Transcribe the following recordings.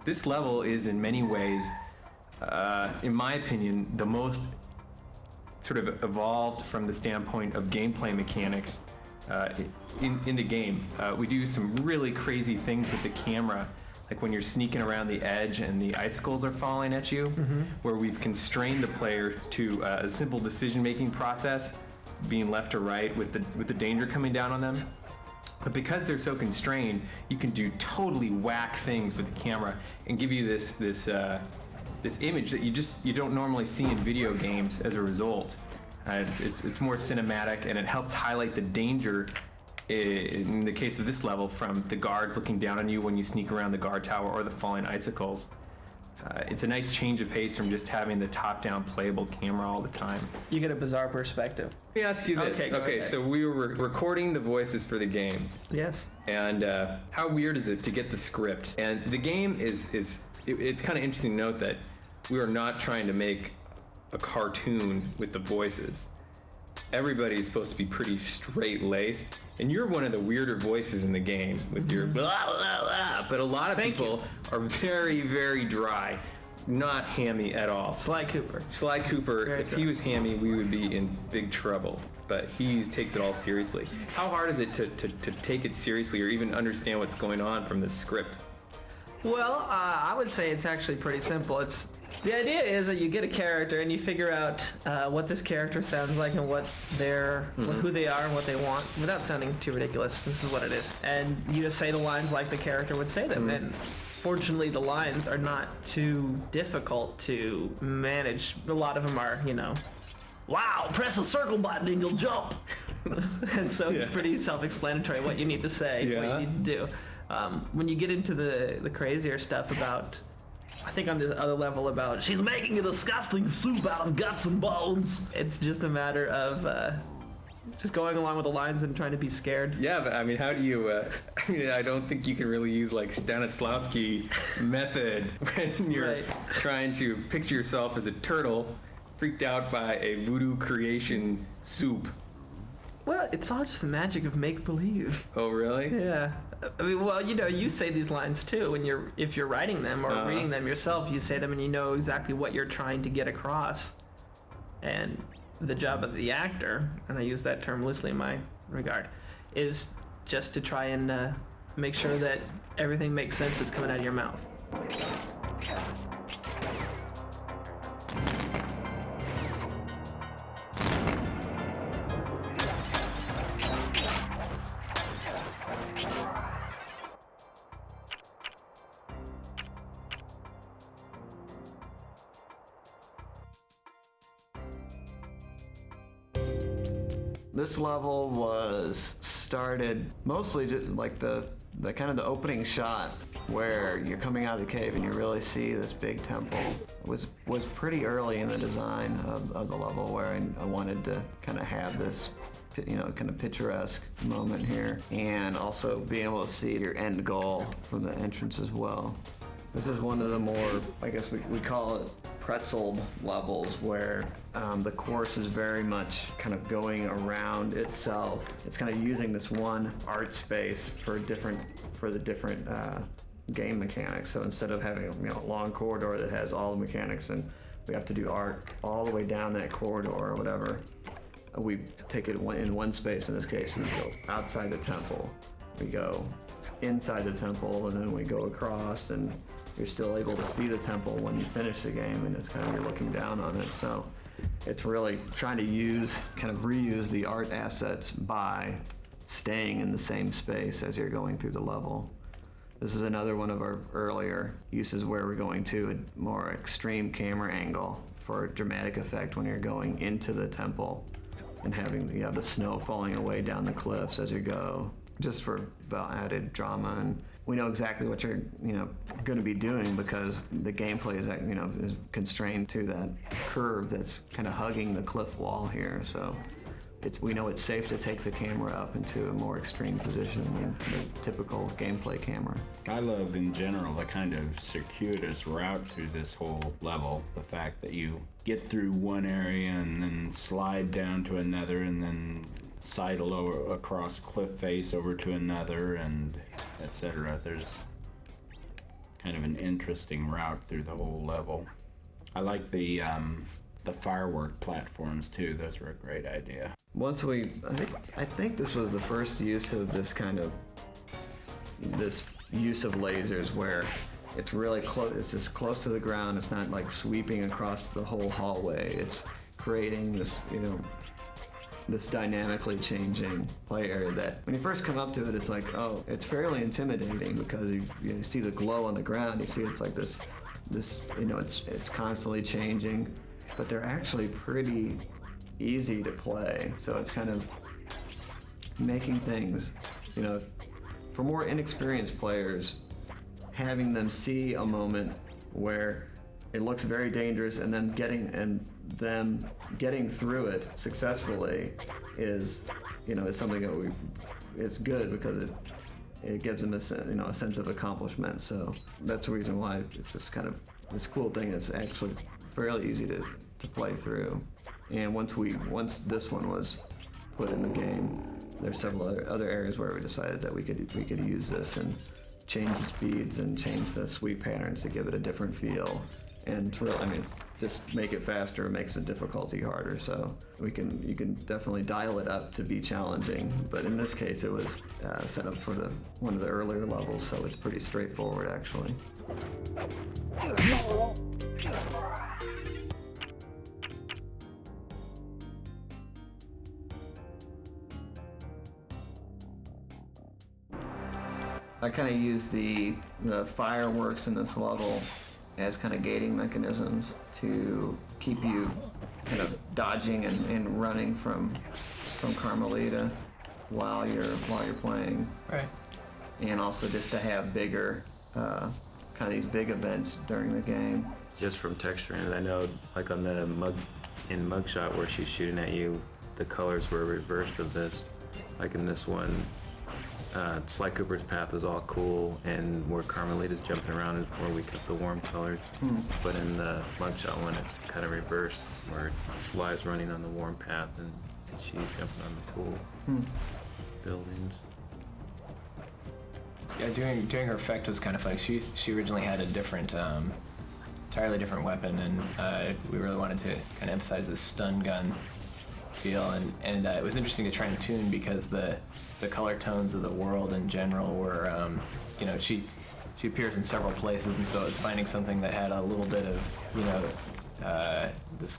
This level is in many ways, in my opinion, the most sort of evolved from the standpoint of gameplay mechanics in the game. We do some really crazy things with the camera, like when you're sneaking around the edge and the icicles are falling at you, where we've constrained the player to a simple decision-making process, being left or right with the danger coming down on them. But because they're so constrained, you can do totally whack things with the camera and give you this image that you don't normally see in video games as a result. It's more cinematic, and it helps highlight the danger, in the case of this level, from the guards looking down on you when you sneak around the guard tower or the falling icicles. It's a nice change of pace from just having the top-down playable camera all the time. You get a bizarre perspective. Let me ask you this. Okay, so we were recording the voices for the game. Yes. And how weird is it to get the script? And the game it's kind of interesting to note that we are not trying to make a cartoon with the voices. Everybody's supposed to be pretty straight-laced, and you're one of the weirder voices in the game with your blah, blah, blah. But a lot of people are very, very dry, not hammy at all. Sly Cooper. Very if he was hammy, we would be in big trouble. But he takes it all seriously. How hard is it to take it seriously or even understand what's going on from the script? Well, I would say it's actually pretty simple. The idea is that you get a character and you figure out what this character sounds like and what who they are and what they want, without sounding too ridiculous. This is what it is. And you just say the lines like the character would say them. And fortunately, the lines are not too difficult to manage. A lot of them are, wow, press the circle button and you'll jump. And so it's pretty self-explanatory what you need to say, what you need to do. When you get into the crazier stuff about, I think on this other level about, she's making a disgusting soup out of guts and bones, it's just a matter of just going along with the lines and trying to be scared. Yeah, but I mean, how do you, I don't think you can really use like Stanislavski method when you're trying to picture yourself as a turtle freaked out by a voodoo creation soup. Well, it's all just the magic of make-believe. Oh, really? Yeah. I mean, well, you say these lines too when if you're writing them or reading them yourself, you say them and you know exactly what you're trying to get across. And the job of the actor, and I use that term loosely in my regard, is just to try and make sure that everything makes sense that's coming out of your mouth. This level was started mostly just like the kind of the opening shot where you're coming out of the cave and you really see this big temple. It was pretty early in the design of the level where I wanted to kind of have this kind of picturesque moment here, and also being able to see your end goal from the entrance as well. This is one of the more, I guess we call it pretzeled levels, where the course is very much kind of going around itself. It's kind of using this one art space for the different game mechanics. So instead of having a long corridor that has all the mechanics and we have to do art all the way down that corridor or whatever, we take it in one space in this case, and we go outside the temple, we go inside the temple, and then we go across, and you're still able to see the temple when you finish the game, and it's kind of, you're looking down on it. So it's really trying to reuse the art assets by staying in the same space as you're going through the level. This is another one of our earlier uses where we're going to a more extreme camera angle for dramatic effect when you're going into the temple and having the snow falling away down the cliffs as you go, just for about added drama. And we know exactly what you're going to be doing because the gameplay is constrained to that curve that's kind of hugging the cliff wall here. So we know it's safe to take the camera up into a more extreme position than the typical gameplay camera. I love in general the kind of circuitous route through this whole level. The fact that you get through one area and then slide down to another and then sidle over across cliff face over to another, and etc. There's kind of an interesting route through the whole level. I like the firework platforms too. Those were a great idea. Once I think this was the first use of this use of lasers where it's really close. It's just close to the ground. It's not like sweeping across the whole hallway. It's creating this, this dynamically changing play area that when you first come up to it, it's like, oh, it's fairly intimidating because you see the glow on the ground. You see it's like this, it's constantly changing, but they're actually pretty easy to play. So it's kind of making things, for more inexperienced players, having them see a moment where it looks very dangerous and them getting through it successfully is something that it's good because it gives them a sense of accomplishment. So that's the reason why it's just kind of this cool thing. It's actually fairly easy to play through. And once this one was put in the game, there's several other areas where we decided that we could use this and change the speeds and change the sweep patterns to give it a different feel. And just make it faster makes the difficulty harder. So you can definitely dial it up to be challenging. But in this case, it was set up for one of the earlier levels, so it's pretty straightforward actually. I kind of use the fireworks in this level as kind of gating mechanisms to keep you kind of dodging and running from Carmelita while you're playing. Right. And also just to have bigger, kind of these big events during the game. Just from texturing, I know like on the mugshot where she's shooting at you, the colors were reversed of this. Like in this one, Sly Cooper's path is all cool, and where Carmelita's jumping around is where we kept the warm colors. But in the mugshot one, it's kind of reversed, where Sly's running on the warm path and she's jumping on the cool buildings. Yeah, doing her effect was kind of funny. She originally had a different, entirely different weapon, and we really wanted to kind of emphasize this stun gun feel, and it was interesting to try and tune because the color tones of the world in general were, she appears in several places, and so I was finding something that had a little bit of,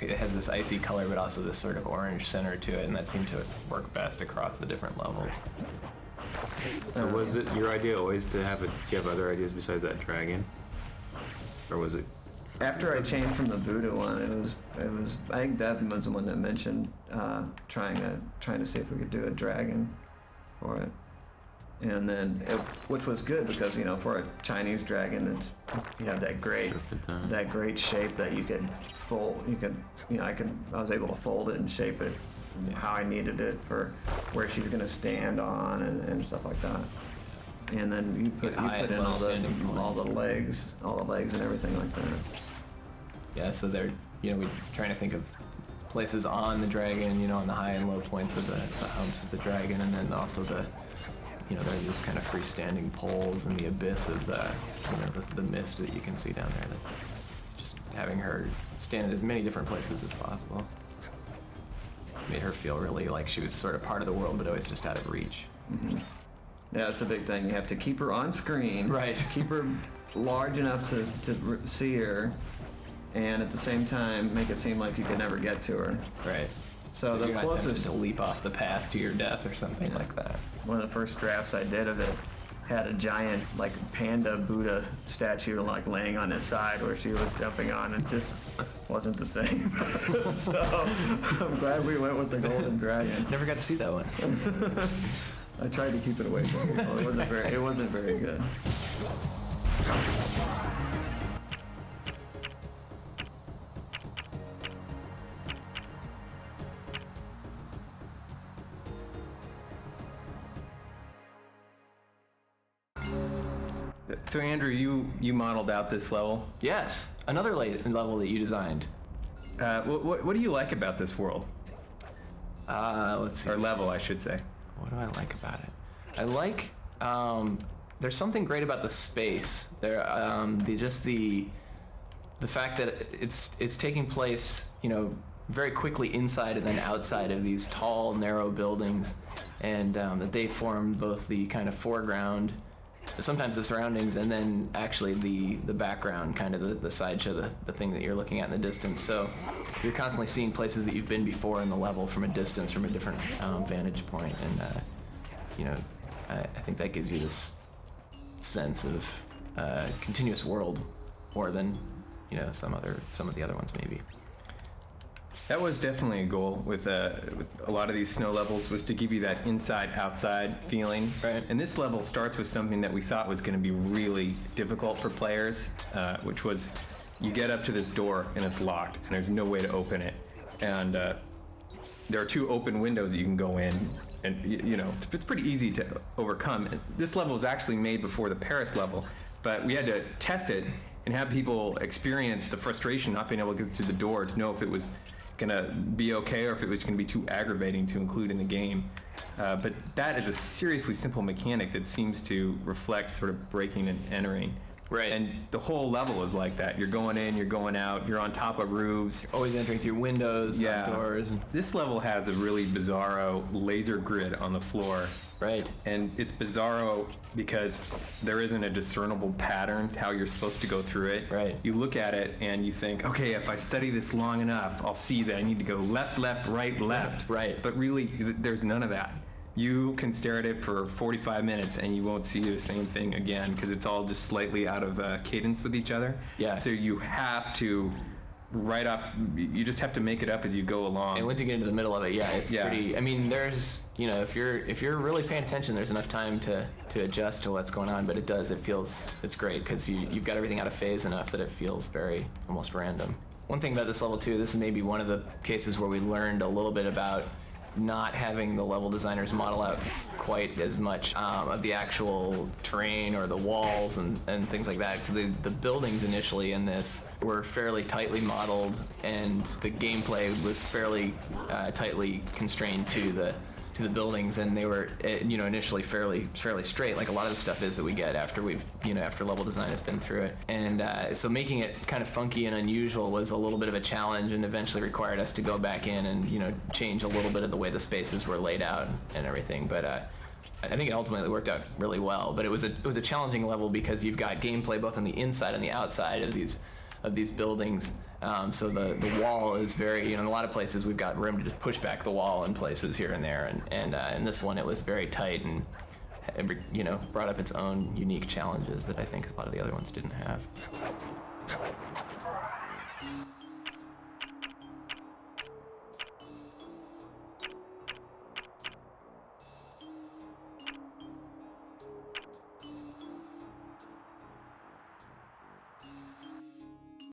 it has this icy color, but also this sort of orange center to it, and that seemed to work best across the different levels. So was it your idea always to have do you have other ideas besides that dragon? Or was it? After I changed from the Buddha one, it was I think Devin was the one that mentioned trying to see if we could do a dragon for it. And then which was good because for a Chinese dragon, you have that great shape that you could fold. I was able to fold it and shape it how I needed it for where she's gonna stand on and stuff like that. And then you put in all the legs and everything like that. Yeah, so they're we're trying to think of places on the dragon, on the high and low points of the humps of the dragon, and then also there are these kind of freestanding poles in the abyss of the mist that you can see down there. Just having her stand in as many different places as possible made her feel really like she was sort of part of the world, but always just out of reach. Mm-hmm. Yeah, that's a big thing. You have to keep her on screen. Right. Keep her large enough to see her, and at the same time make it seem like you can never get to her. Right. So the you're not closest tempted to leap off the path to your death or something like that. One of the first drafts I did of it had a giant panda Buddha statue laying on his side where she was jumping on, and just wasn't the same. So I'm glad we went with the golden dragon. Never got to see that one. I tried to keep it away from people. It wasn't very good. So Andrew, you modeled out this level. Yes, another level that you designed. What do you like about this world? Let's see. Or level, I should say. What do I like about it? I like there's something great about the space. There, the fact that it's taking place, very quickly inside and then outside of these tall, narrow buildings, and that they form both the kind of foreground, sometimes the surroundings, and then actually the background, kind of the sideshow, the thing that you're looking at in the distance. So you're constantly seeing places that you've been before in the level from a distance, from a different vantage point, and I think that gives you this sense of continuous world more than some of the other ones maybe. That was definitely a goal with a lot of these snow levels, was to give you that inside-outside feeling. Right. And this level starts with something that we thought was going to be really difficult for players, which was you get up to this door and it's locked and there's no way to open it. And there are 2 open windows that you can go in, and it's pretty easy to overcome. And this level was actually made before the Paris level, but we had to test it and have people experience the frustration not being able to get through the door to know if it was gonna be okay or if it was gonna be too aggravating to include in the game. But that is a seriously simple mechanic that seems to reflect sort of breaking and entering. Right. And the whole level is like that. You're going in, you're going out, you're on top of roofs. Always entering through windows, Yeah. doors. This level has a really bizarro laser grid on the floor. Right. And it's bizarro because there isn't a discernible pattern to how you're supposed to go through it. Right. You look at it and you think, okay, if I study this long enough, I'll see that I need to go left, left, right, left. Right. But really, there's none of that. You can stare at it for 45 minutes and you won't see the same thing again because it's all just slightly out of cadence with each other. Yeah. So you have to, right off, you just have to make it up as you go along. And once you get into the middle of it, it's Yeah. pretty. I mean, there's, if you're really paying attention, there's enough time to adjust to what's going on. But it's great because you've got everything out of phase enough that it feels very almost random. One thing about this level too, this is maybe one of the cases where we learned a little bit about not having the level designers model out quite as much of the actual terrain or the walls and things like that. So the buildings initially in this were fairly tightly modeled, and the gameplay was fairly tightly constrained to the buildings, and they were initially fairly straight, like a lot of the stuff is that we get after after level design has been through it. And so making it kind of funky and unusual was a little bit of a challenge, and eventually required us to go back in and change a little bit of the way the spaces were laid out and everything. But I think it ultimately worked out really well. But it was a challenging level because you've got gameplay both on the inside and the outside of these buildings. So the wall is very, in a lot of places we've got room to just push back the wall in places here and there, and in this one it was very tight and brought up its own unique challenges that I think a lot of the other ones didn't have.